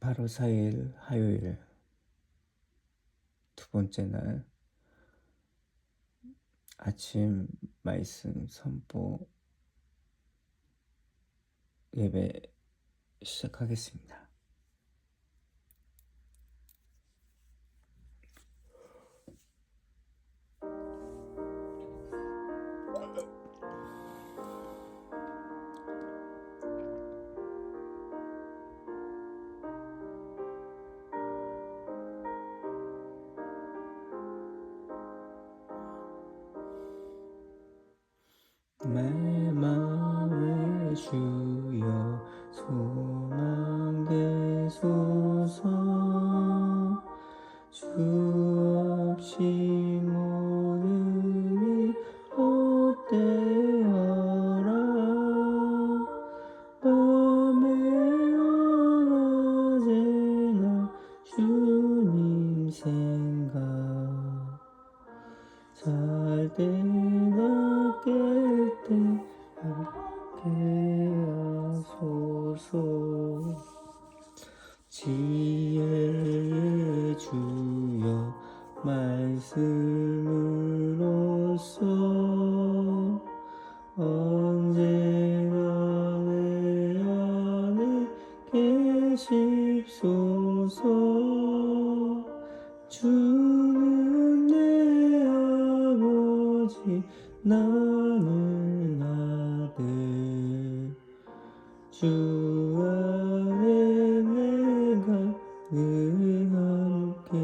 8월 4일 화요일 두 번째 날 아침 말씀 선포 예배 시작하겠습니다. 내 마음의 주여 소망 되소서. 주 없이 모든 이 헛되어라. 밤에 언제나 주님 생각 잘 때나 깰 때 함께 하소서. 지혜의 주여 말씀으로써 언제나 내 안에 계십소서. 주는 내 아버지 나는 아들. 주 안에 내가 늘 함께하네.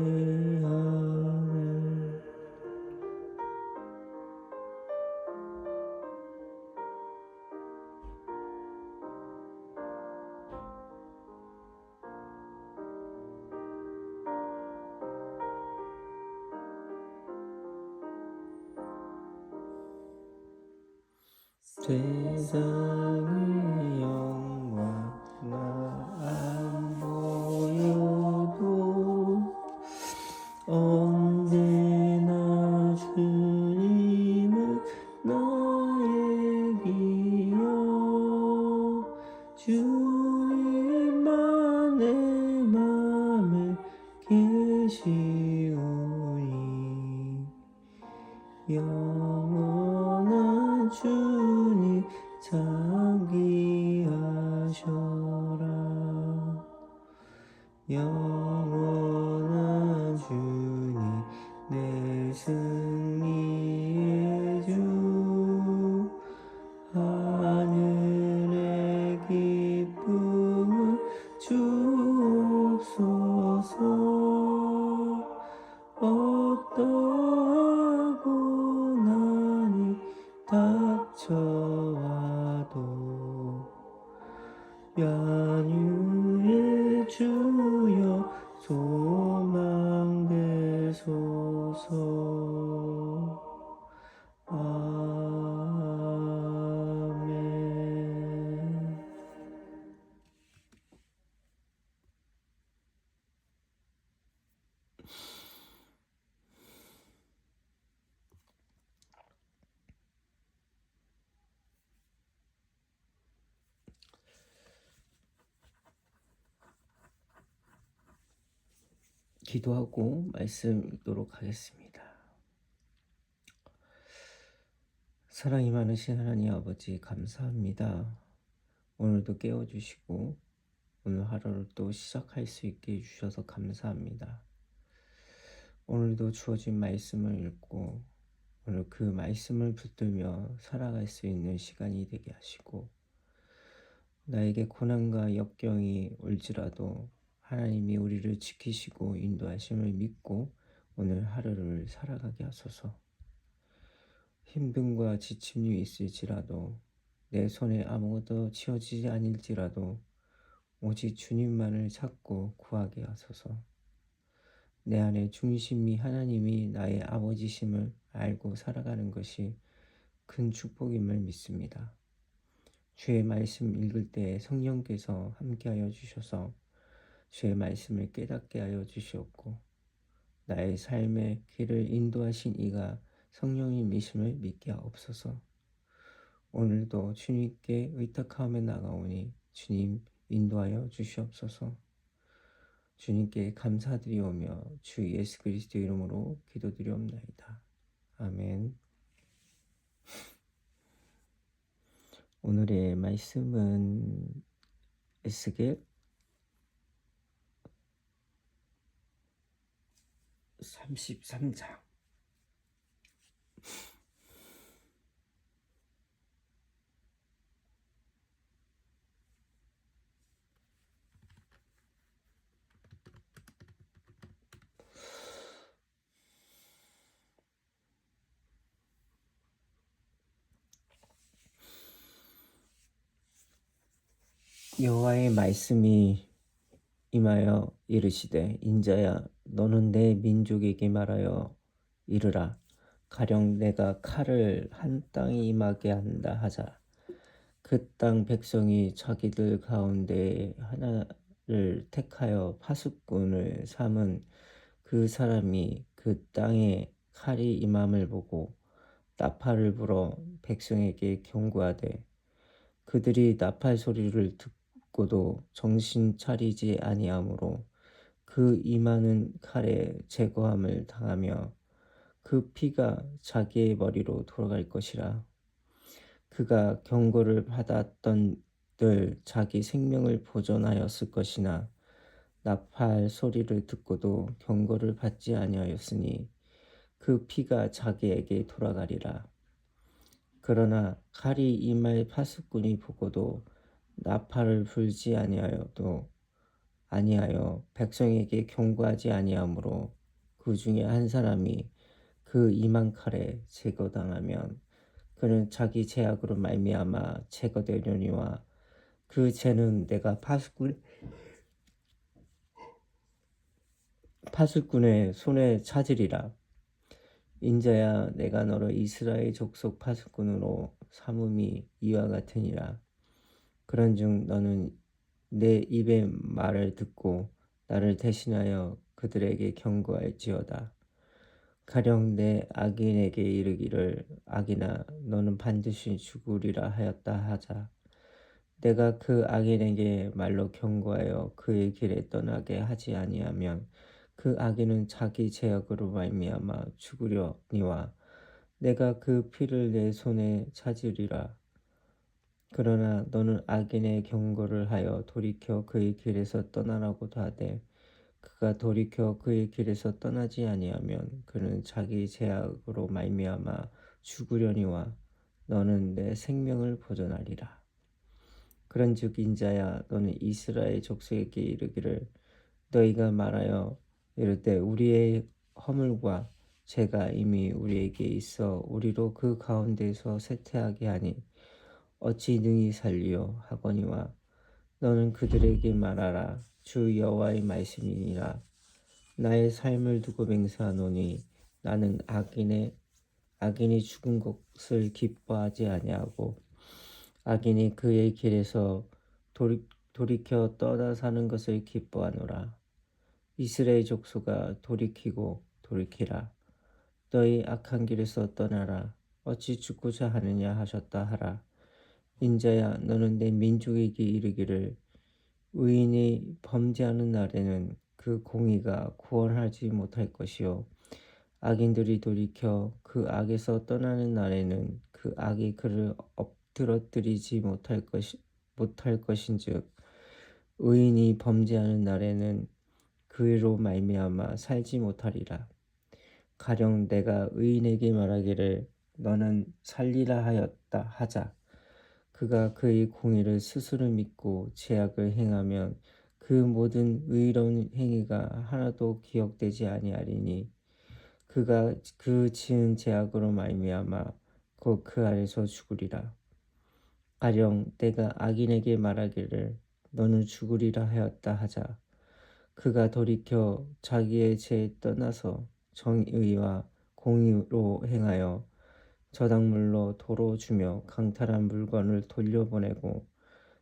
세상의 영광 나 안 보여도 언제나 주님은 나의 기여. 주님만 내 맘에 계시오니 영원한 주님 함께하셔라. 영원한 주님 내 승리의 주. 하늘의 기쁨을 주옵소서. 어떠하고 난이 닥쳐와도 연유의 주여 소망 되소서. 아멘. 기도하고 말씀 읽도록 하겠습니다. 사랑이 많으신 하나님 아버지 감사합니다. 오늘도 깨워주시고 오늘 하루를 또 시작할 수 있게 해주셔서 감사합니다. 오늘도 주어진 말씀을 읽고 오늘 그 말씀을 붙들며 살아갈 수 있는 시간이 되게 하시고, 나에게 고난과 역경이 올지라도 하나님이 우리를 지키시고 인도하심을 믿고 오늘 하루를 살아가게 하소서. 힘듦과 지침이 있을지라도 내 손에 아무것도 지어지지 않을지라도 오직 주님만을 찾고 구하게 하소서. 내 안에 중심이 하나님이 나의 아버지심을 알고 살아가는 것이 큰 축복임을 믿습니다. 주의 말씀 읽을 때 성령께서 함께하여 주셔서 주의 말씀을 깨닫게 하여 주시옵고, 나의 삶의 길을 인도하신 이가 성령님이심을 믿게 하옵소서. 오늘도 주님께 의탁하며 나가오니 주님 인도하여 주시옵소서. 주님께 감사드리오며 주 예수 그리스도 이름으로 기도드리옵나이다. 아멘. 오늘의 말씀은 에스겔 33장. 여호와의 말씀이 임하여 이르시되 인자야 너는 내 민족에게 말하여 이르라. 가령 내가 칼을 한 땅에 임하게 한다 하자. 그 땅 백성이 자기들 가운데 하나를 택하여 파수꾼을 삼은 그 사람이 그 땅에 칼이 임함을 보고 나팔을 불어 백성에게 경고하되 그들이 나팔 소리를 듣고도 정신 차리지 아니하므로 그 임하는 칼에 제거함을 당하며 그 피가 자기의 머리로 돌아갈 것이라. 그가 경고를 받았던 늘 자기 생명을 보존하였을 것이나 나팔 소리를 듣고도 경고를 받지 아니하였으니 그 피가 자기에게 돌아가리라. 그러나 칼이 임할 파수꾼이 보고도 나팔을 불지 아니하여 백성에게 경고하지 아니하므로 그 중에 한 사람이 그 임한 칼에 제거당하면 그는 자기 죄악으로 말미암아 제거되려니와 그 죄는 내가 파수꾼의 손에 찾으리라. 인자야 내가 너를 이스라엘 족속 파수꾼으로 삼음이 이와 같으니라. 그런즉 너는 내 입의 말을 듣고 나를 대신하여 그들에게 경고할지어다. 가령 내 악인에게 이르기를 악인아 너는 반드시 죽으리라 하였다 하자. 내가 그 악인에게 말로 경고하여 그의 길에 떠나게 하지 아니하면 그 악인은 자기 죄악으로 말미암아 죽으려니와 내가 그 피를 내 손에 찾으리라. 그러나 너는 악인의 경고를 하여 돌이켜 그의 길에서 떠나라고도 하되 그가 돌이켜 그의 길에서 떠나지 아니하면 그는 자기 죄악으로 말미암아 죽으려니와 너는 내 생명을 보존하리라. 그런즉 인자야 너는 이스라엘 족속에게 이르기를 너희가 말하여 이르되 우리의 허물과 죄가 이미 우리에게 있어 우리로 그 가운데서 쇠퇴하게 하니 어찌 능히 살리요 하거니와 너는 그들에게 말하라. 주 여호와의 말씀이니라. 나의 삶을 두고 맹세하노니 나는 악인이 죽은 것을 기뻐하지 아니하고 악인이 그의 길에서 돌이켜 떠나 사는 것을 기뻐하노라. 이스라엘 족속아 돌이키라. 너희 악한 길에서 떠나라. 어찌 죽고자 하느냐 하셨다 하라. 인자야 너는 내 민족에게 이르기를 의인이 범죄하는 날에는 그 공의가 구원하지 못할 것이요 악인들이 돌이켜 그 악에서 떠나는 날에는 그 악이 그를 엎드러뜨리지 못할 것인즉 의인이 범죄하는 날에는 그로 말미암아 살지 못하리라. 가령 내가 의인에게 말하기를 너는 살리라 하였다 하자. 그가 그의 공의를 스스로 믿고 죄악을 행하면 그 모든 의로운 행위가 하나도 기억되지 아니하리니 그가 그 지은 죄악으로 말미암아 곧 그 아래서 죽으리라. 가령 내가 악인에게 말하기를 너는 죽으리라 하였다 하자. 그가 돌이켜 자기의 죄에 떠나서 정의와 공의로 행하여 저당물로 도로 주며 강탈한 물건을 돌려보내고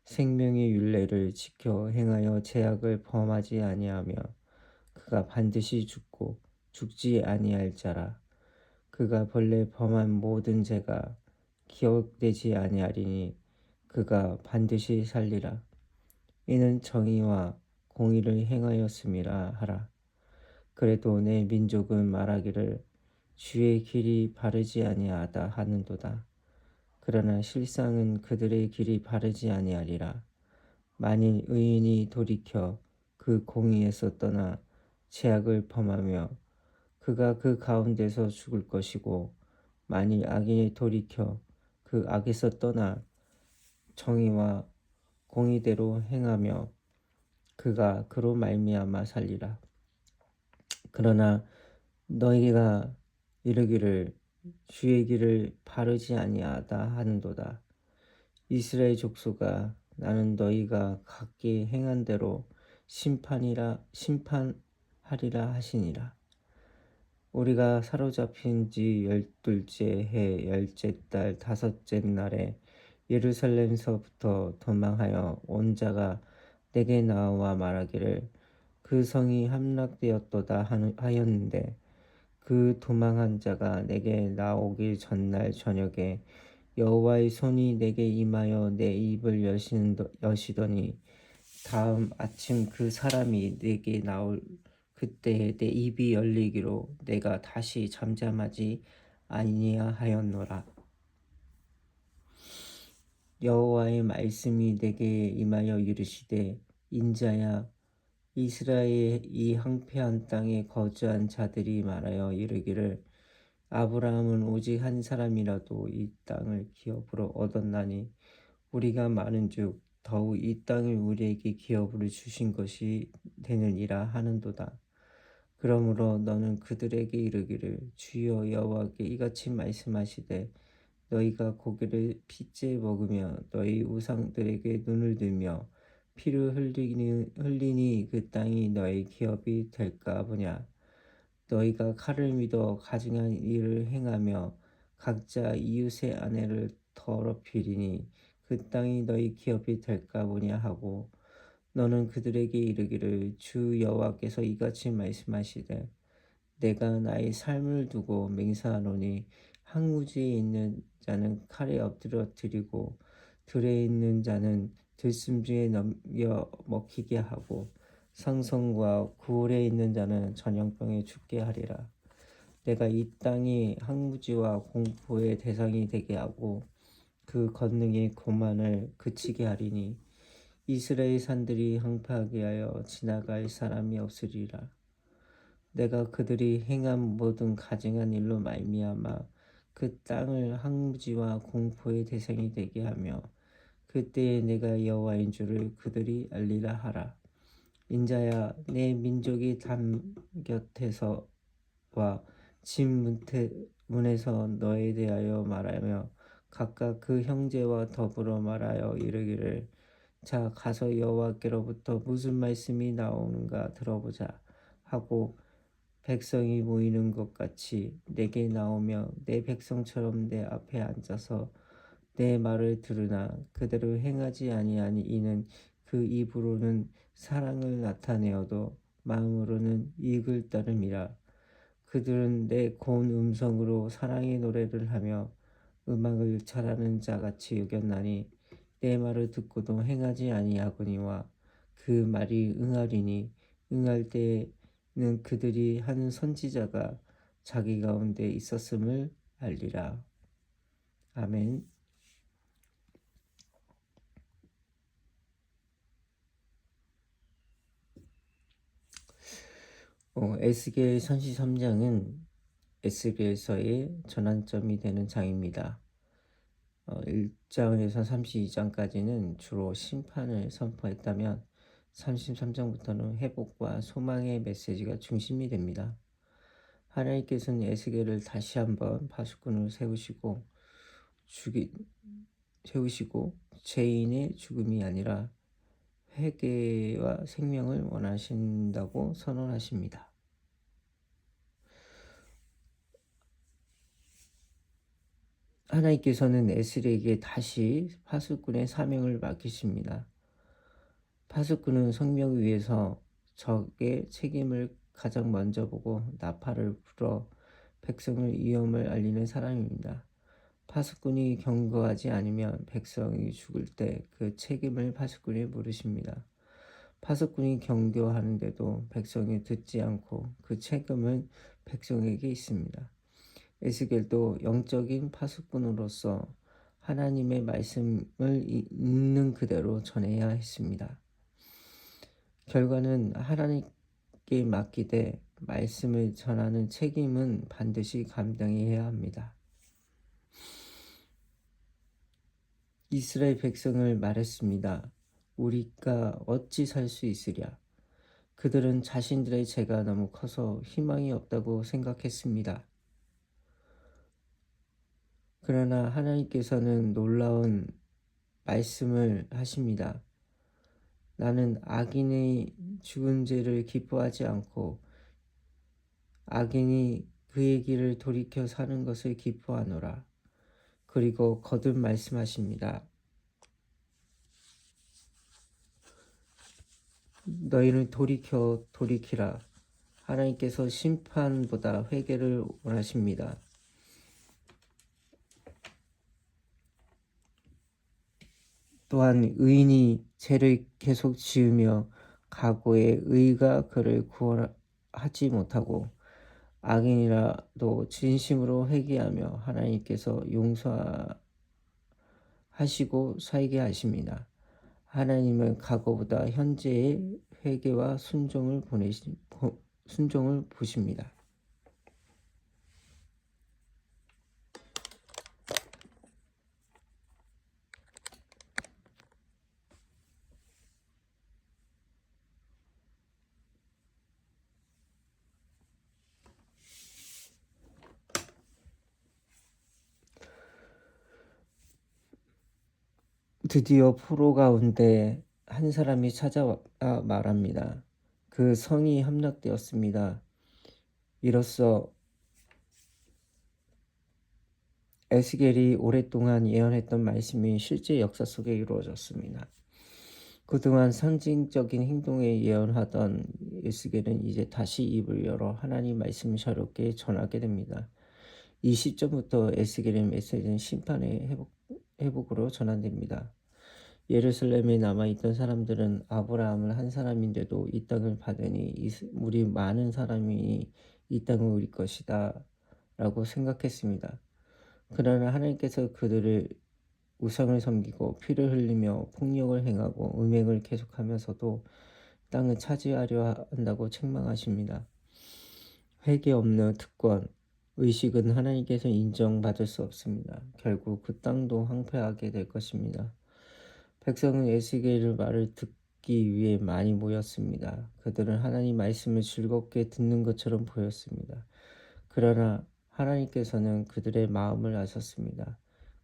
생명의 율례를 지켜 행하여 죄악을 범하지 아니하며 그가 반드시 죽고 죽지 아니할 자라. 그가 본래 범한 모든 죄가 기억되지 아니하리니 그가 반드시 살리라. 이는 정의와 공의를 행하였음이라 하라. 그래도 내 민족은 말하기를 주의 길이 바르지 아니하다 하는도다. 그러나 실상은 그들의 길이 바르지 아니하리라. 만일 의인이 돌이켜 그 공의에서 떠나 죄악을 범하며 그가 그 가운데서 죽을 것이고, 만일 악인이 돌이켜 그 악에서 떠나 정의와 공의대로 행하며 그가 그로 말미암아 살리라. 그러나 너희가 이르기를 주의 길을 바르지 아니하다 하는도다. 이스라엘 족속아, 나는 너희가 각기 행한 대로 심판하리라 하시니라. 우리가 사로잡힌 지 12째 해 10째 달 5째 날에 예루살렘서부터 도망하여 온 자가 내게 나와 말하기를 그 성이 함락되었도다 하였는데, 그 도망한 자가 내게 나오기 전날 저녁에 여호와의 손이 내게 임하여 내 입을 여시더니, 다음 아침 그 사람이 내게 나올 그때에 내 입이 열리기로 내가 다시 잠잠하지 아니하였노라. 여호와의 말씀이 내게 임하여 이르시되, 인자야, 이스라엘의 이 황폐한 땅에 거주한 자들이 말하여 이르기를 아브라함은 오직 한 사람이라도 이 땅을 기업으로 얻었나니 우리가 많은즉 더욱 이 땅을 우리에게 기업으로 주신 것이 되느니라 하는도다. 그러므로 너는 그들에게 이르기를 주여 여호와께 이같이 말씀하시되, 너희가 고기를 핏째 먹으며 너희 우상들에게 눈을 들며 피를 흘리니 그 땅이 너희 기업이 될까 보냐. 너희가 칼을 믿어 가증한 일을 행하며 각자 이웃의 아내를 더럽히리니 그 땅이 너희 기업이 될까 보냐 하고, 너는 그들에게 이르기를 주 여호와께서 이같이 말씀하시되, 내가 나의 삶을 두고 맹세하노니 항우지에 있는 자는 칼에 엎드려 드리고 들에 있는 자는 들숨중에 넘겨 먹히게 하고 상성과 구울에 있는 자는 전염병에 죽게 하리라. 내가 이 땅이 항무지와 공포의 대상이 되게 하고 그 권능의 고만을 그치게 하리니 이스라엘 산들이 황폐하게 하여 지나갈 사람이 없으리라. 내가 그들이 행한 모든 가증한 일로 말미암아 그 땅을 항무지와 공포의 대상이 되게 하며 그때에 내가 여호와인 줄을 그들이 알리라 하라. 인자야, 내 민족이 담 곁에서와 집 문에서 너에 대하여 말하며 각각 그 형제와 더불어 말하여 이르기를, 자 가서 여호와께로부터 무슨 말씀이 나오는가 들어보자 하고 백성이 모이는 것 같이 내게 나오며 내 백성처럼 내 앞에 앉아서 내 말을 들으나 그대로 행하지 아니하니 이는 그 입으로는 사랑을 나타내어도 마음으로는 이익을 따름이라. 그들은 내 고운 음성으로 사랑의 노래를 하며 음악을 잘하는 자같이 여겼나니 내 말을 듣고도 행하지 아니하거니와 그 말이 응하리니 응할 때에는 그들이 한 선지자가 자기 가운데 있었음을 알리라. 아멘. 에스겔 선지 3장은 에스겔서의 전환점이 되는 장입니다. 1장에서 32장까지는 주로 심판을 선포했다면 33장부터는 회복과 소망의 메시지가 중심이 됩니다. 하나님께서는 에스겔을 다시 한번 파수꾼을 세우시고 죄인의 죽음이 아니라 회개와 생명을 원하신다고 선언하십니다. 하나님께서는 에스겔에게 다시 파수꾼의 사명을 맡기십니다. 파수꾼은 성명을 위해서 적의 책임을 가장 먼저 보고 나팔을 불어 백성을 위험을 알리는 사람입니다. 파수꾼이 경고하지 않으면 백성이 죽을 때 그 책임을 파수꾼이 물으십니다. 파수꾼이 경고하는데도 백성이 듣지 않고 그 책임은 백성에게 있습니다. 에스겔도 영적인 파수꾼으로서 하나님의 말씀을 있는 그대로 전해야 했습니다. 결과는 하나님께 맡기되 말씀을 전하는 책임은 반드시 감당해야 합니다. 이스라엘 백성을 말했습니다. 우리가 어찌 살 수 있으랴. 그들은 자신들의 죄가 너무 커서 희망이 없다고 생각했습니다. 그러나 하나님께서는 놀라운 말씀을 하십니다. 나는 악인의 죽은 죄를 기뻐하지 않고 악인이 그의 길을 돌이켜 사는 것을 기뻐하노라. 그리고 거듭 말씀하십니다. 너희는 돌이키라. 하나님께서 심판보다 회개를 원하십니다. 또한 의인이 죄를 계속 지으며 과거의 의가 그를 구원하지 못하고 악인이라도 진심으로 회개하며 하나님께서 용서하시고 살게 하십니다. 하나님은 과거보다 현재의 회개와 순종을 보십니다. 드디어 포로 가운데 한 사람이 찾아와 말합니다. 그 성이 함락되었습니다. 이로써 에스겔이 오랫동안 예언했던 말씀이 실제 역사 속에 이루어졌습니다. 그동안 상징적인 행동에 예언하던 에스겔은 이제 다시 입을 열어 하나님 말씀을 자유롭게 전하게 됩니다. 이 시점부터 에스겔의 메시지는 심판의 회복으로 전환됩니다. 예루살렘에 남아있던 사람들은 아브라함을 한 사람인데도 이 땅을 받으니 우리 많은 사람이 이 땅을 우리 것이다 라고 생각했습니다. 그러나 하나님께서 그들을 우상을 섬기고 피를 흘리며 폭력을 행하고 음행을 계속하면서도 땅을 차지하려 한다고 책망하십니다. 회개 없는 특권, 의식은 하나님께서 인정받을 수 없습니다. 결국 그 땅도 황폐하게 될 것입니다. 백성은 에스겔의 말을 듣기 위해 많이 모였습니다. 그들은 하나님 말씀을 즐겁게 듣는 것처럼 보였습니다. 그러나 하나님께서는 그들의 마음을 아셨습니다.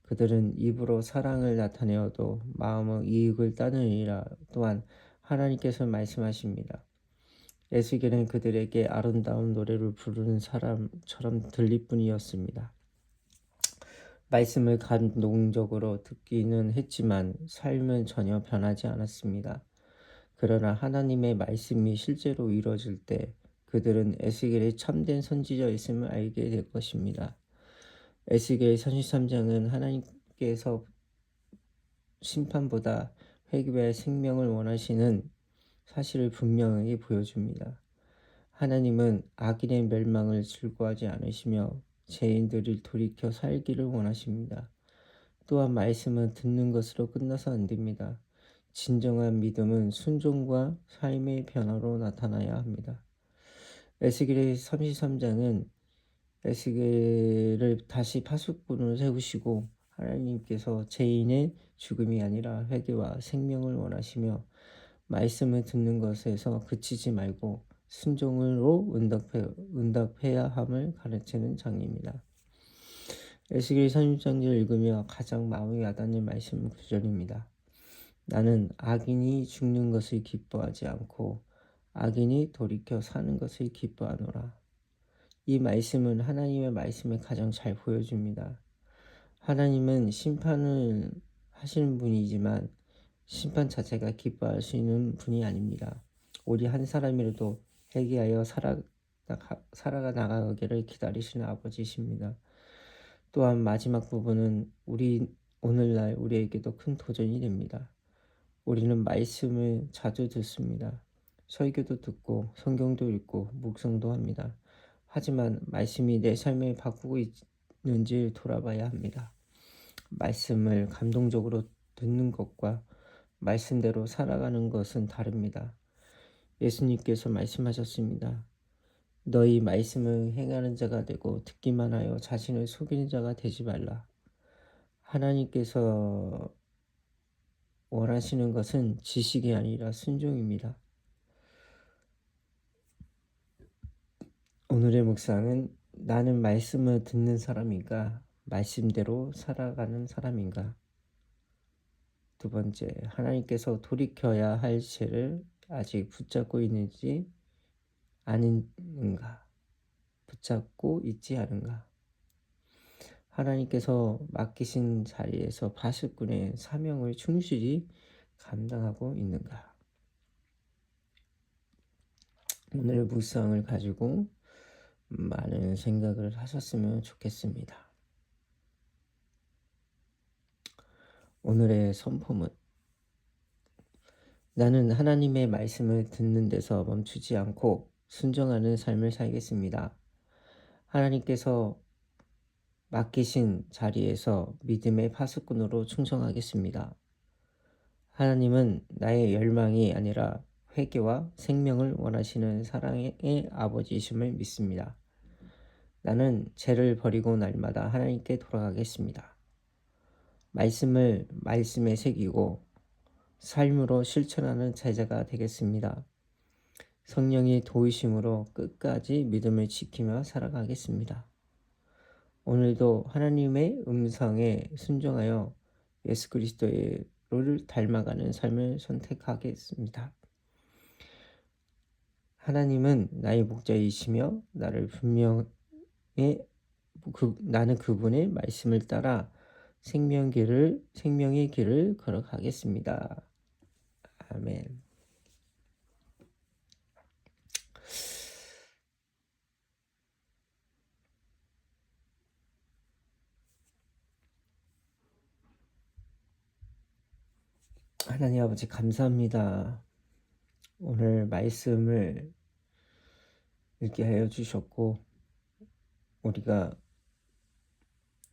그들은 입으로 사랑을 나타내어도 마음은 이익을 따르니라. 또한 하나님께서 말씀하십니다. 에스겔은 그들에게 아름다운 노래를 부르는 사람처럼 들릴 뿐이었습니다. 말씀을 감동적으로 듣기는 했지만 삶은 전혀 변하지 않았습니다. 그러나 하나님의 말씀이 실제로 이루어질 때 그들은 에스겔의 참된 선지자였음을 알게 될 것입니다. 에스겔 33장은 하나님께서 심판보다 회개와 생명을 원하시는 사실을 분명히 보여줍니다. 하나님은 악인의 멸망을 즐거워하지 않으시며 죄인들을 돌이켜 살기를 원하십니다. 또한 말씀은 듣는 것으로 끝나서 안 됩니다. 진정한 믿음은 순종과 삶의 변화로 나타나야 합니다. 에스겔의 33장은 에스겔을 다시 파수꾼으로 세우시고 하나님께서 죄인의 죽음이 아니라 회개와 생명을 원하시며 말씀을 듣는 것에서 그치지 말고 순종으로 응답해야 함을 가르치는 장입니다. 에스겔 30장을 읽으며 가장 마음에 와닿는 말씀은 9절입니다. 나는 악인이 죽는 것을 기뻐하지 않고 악인이 돌이켜 사는 것을 기뻐하노라. 이 말씀은 하나님의 말씀을 가장 잘 보여줍니다. 하나님은 심판을 하시는 분이지만 심판 자체가 기뻐하시는 분이 아닙니다. 우리 한 사람이라도 회개하여 살아가 나가기를 기다리시는 아버지십니다. 또한 마지막 부분은 오늘날 우리에게도 큰 도전이 됩니다. 우리는 말씀을 자주 듣습니다. 설교도 듣고 성경도 읽고 묵상도 합니다. 하지만 말씀이 내 삶을 바꾸고 있는지 돌아봐야 합니다. 말씀을 감동적으로 듣는 것과 말씀대로 살아가는 것은 다릅니다. 예수님께서 말씀하셨습니다. 너희 말씀을 행하는 자가 되고 듣기만 하여 자신을 속이는 자가 되지 말라. 하나님께서 원하시는 것은 지식이 아니라 순종입니다. 오늘의 묵상은 나는 말씀을 듣는 사람인가, 말씀대로 살아가는 사람인가. 두 번째, 하나님께서 돌이켜야 할 죄를 아직 붙잡고 있는지 아닌가, 붙잡고 있지 않은가. 하나님께서 맡기신 자리에서 바스꾼의 사명을 충실히 감당하고 있는가. 오늘의 묵상을 가지고 많은 생각을 하셨으면 좋겠습니다. 오늘의 선포문. 나는 하나님의 말씀을 듣는 데서 멈추지 않고 순종하는 삶을 살겠습니다. 하나님께서 맡기신 자리에서 믿음의 파수꾼으로 충성하겠습니다. 하나님은 나의 열망이 아니라 회개와 생명을 원하시는 사랑의 아버지이심을 믿습니다. 나는 죄를 버리고 날마다 하나님께 돌아가겠습니다. 말씀을 말씀에 새기고 삶으로 실천하는 제자가 되겠습니다. 성령의 도우심으로 끝까지 믿음을 지키며 살아가겠습니다. 오늘도 하나님의 음성에 순종하여 예수 그리스도를 닮아가는 삶을 선택하겠습니다. 하나님은 나의 목자이시며 나는 그분의 말씀을 따라 생명의 길을 걸어가겠습니다. 아멘. 하나님 아버지 감사합니다. 오늘 말씀을 읽게 하여 주셨고 우리가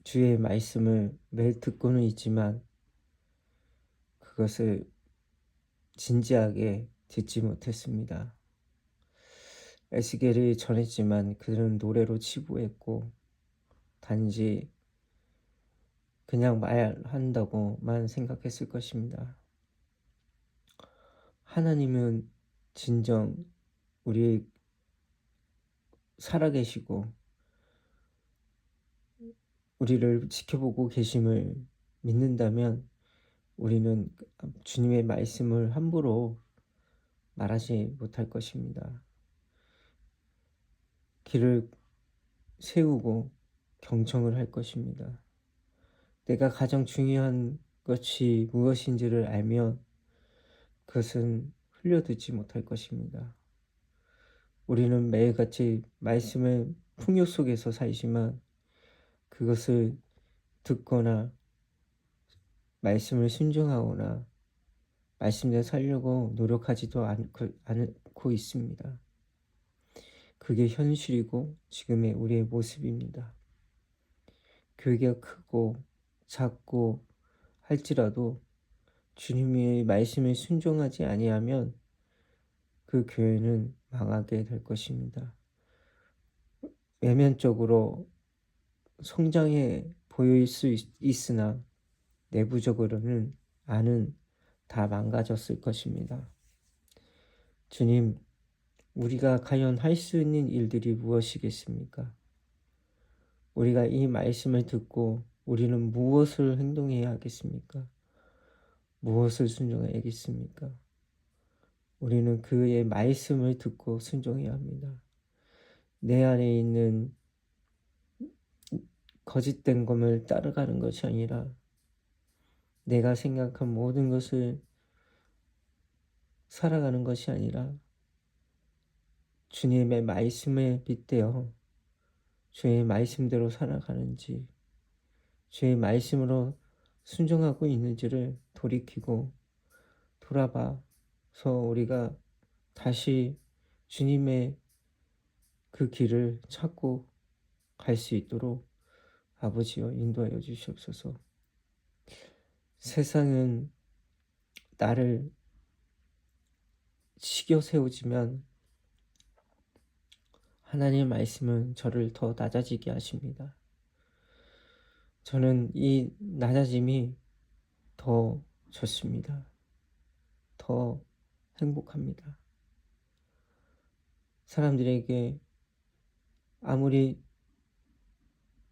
주의 말씀을 매일 듣고는 있지만 그것을 진지하게 듣지 못했습니다. 에스겔이 전했지만 그들은 노래로 치부했고 단지 그냥 말한다고만 생각했을 것입니다. 하나님은 진정 우리 살아계시고 우리를 지켜보고 계심을 믿는다면 우리는 주님의 말씀을 함부로 말하지 못할 것입니다. 길을 세우고 경청을 할 것입니다. 내가 가장 중요한 것이 무엇인지를 알면 그것은 흘려듣지 못할 것입니다. 우리는 매일같이 말씀의 풍요 속에서 살지만 그것을 듣거나 말씀을 순종하거나 말씀대로 살려고 노력하지도 않고 있습니다. 그게 현실이고 지금의 우리의 모습입니다. 교회가 크고 작고 할지라도 주님의 말씀에 순종하지 아니하면 그 교회는 망하게 될 것입니다. 외면적으로 성장해 보일 수 있으나 내부적으로는 안은 다 망가졌을 것입니다. 주님, 우리가 과연 할 수 있는 일들이 무엇이겠습니까? 우리가 이 말씀을 듣고 우리는 무엇을 행동해야 하겠습니까? 무엇을 순종해야겠습니까? 우리는 그의 말씀을 듣고 순종해야 합니다. 내 안에 있는 거짓된 것을 따라가는 것이 아니라 내가 생각한 모든 것을 살아가는 것이 아니라 주님의 말씀에 빗대어 주의 말씀대로 살아가는지 주의 말씀으로 순종하고 있는지를 돌아봐서 우리가 다시 주님의 그 길을 찾고 갈 수 있도록 아버지여 인도하여 주시옵소서. 세상은 나를 치켜 세우지만 하나님의 말씀은 저를 더 낮아지게 하십니다. 저는 이 낮아짐이 더 좋습니다. 더 행복합니다. 사람들에게 아무리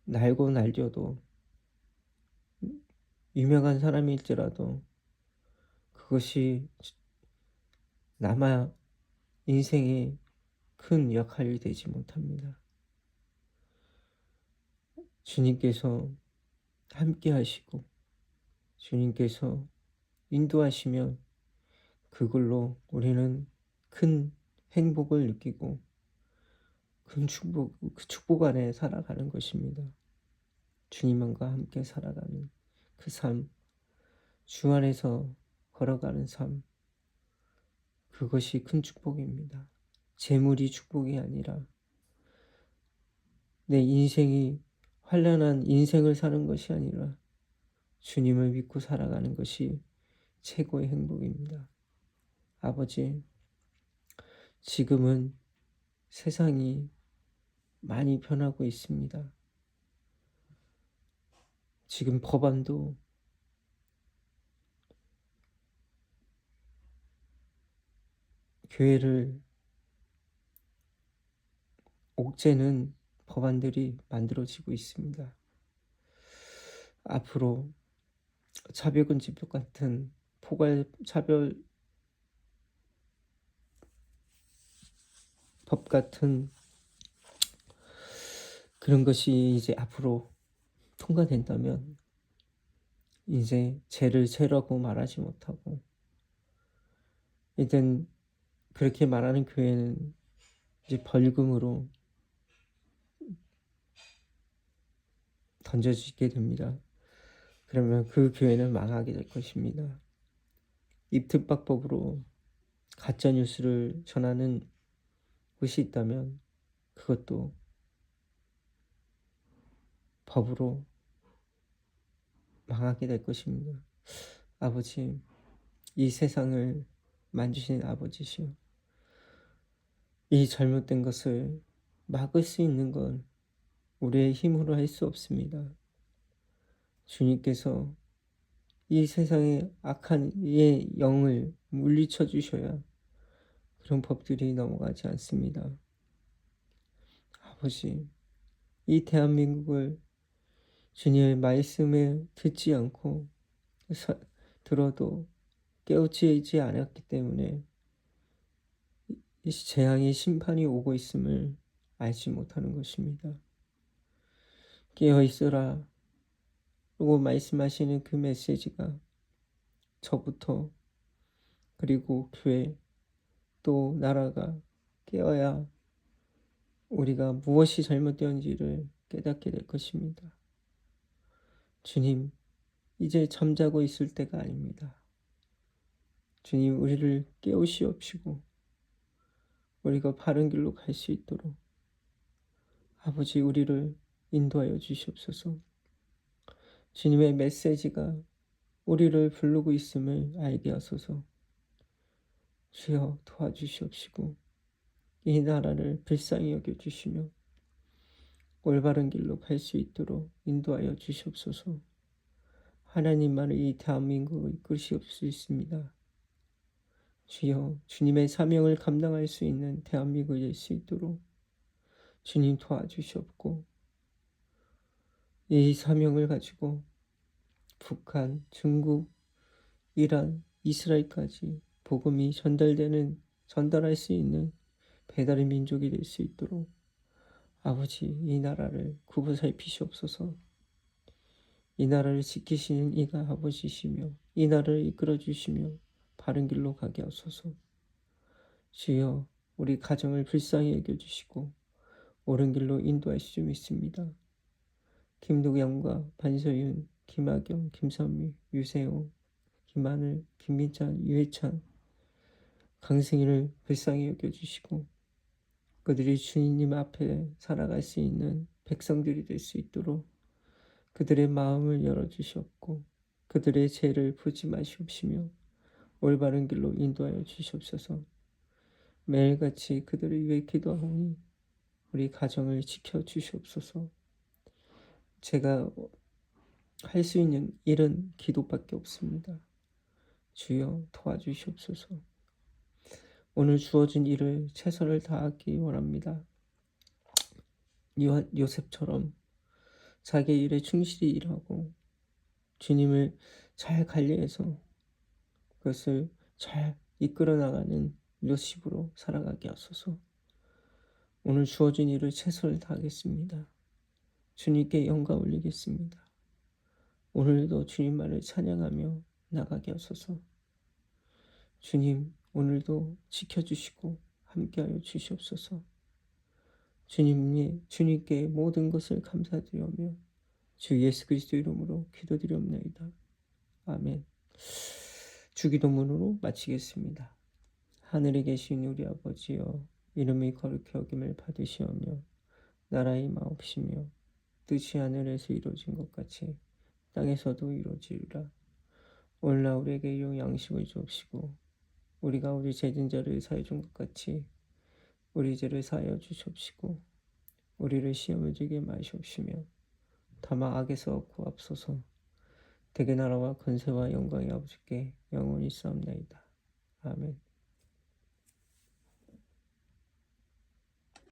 날고 날려도 유명한 사람일지라도 그것이 남아 인생에 큰 역할이 되지 못합니다. 주님께서 함께 하시고 주님께서 인도하시면 그걸로 우리는 큰 행복을 느끼고 큰 축복 안에 살아가는 것입니다. 주님과 함께 살아가는 그 삶, 주 안에서 걸어가는 삶, 그것이 큰 축복입니다. 재물이 축복이 아니라 내 인생이 환란한 인생을 사는 것이 아니라 주님을 믿고 살아가는 것이 최고의 행복입니다. 아버지, 지금은 세상이 많이 변하고 있습니다. 지금 법안도 교회를 옥죄는 법안들이 만들어지고 있습니다. 앞으로 차별금지법 같은 포괄차별 법 같은 그런 것이 이제 앞으로 통과된다면 이제 죄를 죄라고 말하지 못하고 이젠 그렇게 말하는 교회는 이제 벌금으로 던져지게 됩니다. 그러면 그 교회는 망하게 될 것입니다. 입특박법으로 가짜뉴스를 전하는 곳이 있다면 그것도 법으로 망하게 될 것입니다. 아버지, 이 세상을 만주신 아버지시오. 이 잘못된 것을 막을 수 있는 건 우리의 힘으로 할 수 없습니다. 주님께서 이 세상의 악한 이 영을 물리쳐 주셔야 그런 법들이 넘어가지 않습니다. 아버지, 이 대한민국을 주님의 말씀을 듣지 않고 들어도 깨우치지 않았기 때문에 이 재앙의 심판이 오고 있음을 알지 못하는 것입니다. 깨어있어라 라고 말씀하시는 그 메시지가 저부터 그리고 교회 또 나라가 깨어야 우리가 무엇이 잘못되었는지를 깨닫게 될 것입니다. 주님, 이제 잠자고 있을 때가 아닙니다. 주님, 우리를 깨우시옵시고 우리가 바른 길로 갈 수 있도록 아버지 우리를 인도하여 주시옵소서. 주님의 메시지가 우리를 부르고 있음을 알게 하소서. 주여 도와주시옵시고 이 나라를 불쌍히 여겨주시며 올바른 길로 갈 수 있도록 인도하여 주시옵소서. 하나님만이 이 대한민국을 이끌으실 수 있습니다. 주여 주님의 사명을 감당할 수 있는 대한민국이 될 수 있도록 주님 도와주시옵고 이 사명을 가지고 북한, 중국, 이란, 이스라엘까지 복음이 전달할 수 있는 배달의 민족이 될 수 있도록 아버지 이 나라를 굽어 살피시옵소서. 이 나라를 지키시는 이가 아버지시며 이 나라를 이끌어 주시며 바른 길로 가게 하소서. 주여 우리 가정을 불쌍히 여겨주시고 옳은 길로 인도하실 줄 믿습니다. 김도경과 반서윤, 김학영, 김선미, 유세호, 김하늘, 김민찬, 유해찬, 강승희를 불쌍히 여겨주시고 그들이 주님 앞에 살아갈 수 있는 백성들이 될 수 있도록 그들의 마음을 열어주시옵고 그들의 죄를 보지 마시옵시며 올바른 길로 인도하여 주시옵소서. 매일같이 그들을 위해 기도하오니 우리 가정을 지켜주시옵소서. 제가 할 수 있는 일은 기도밖에 없습니다. 주여 도와주시옵소서. 오늘 주어진 일을 최선을 다하기 원합니다. 요셉처럼 자기의 일에 충실히 일하고 주님을 잘 관리해서 그것을 잘 이끌어 나가는 요셉으로 살아가게 하소서. 오늘 주어진 일을 최선을 다하겠습니다. 주님께 영광 올리겠습니다. 오늘도 주님만을 찬양하며 나가게 하소서. 주님, 오늘도 지켜주시고 함께하여 주시옵소서. 주님께 모든 것을 감사드리며 주 예수 그리스도 이름으로 기도드리옵나이다. 아멘. 주기도문으로 마치겠습니다. 하늘에 계신 우리 아버지여, 이름이 거룩히 여김을 받으시오며 나라의 마옵시며 뜻이 하늘에서 이루어진 것 같이 땅에서도 이루어지리라. 오늘날 우리에게 일용 양식을 주옵시고 우리가 우리 죄진자를 사해 준 것 같이 우리 죄를 사하여 주시옵시고 우리를 시험에 들게 마시옵시며 다만 악에서 구하옵소서. 대개 나라와 권세와 영광이 아버지께 영원히 있사옵나이다. 아멘.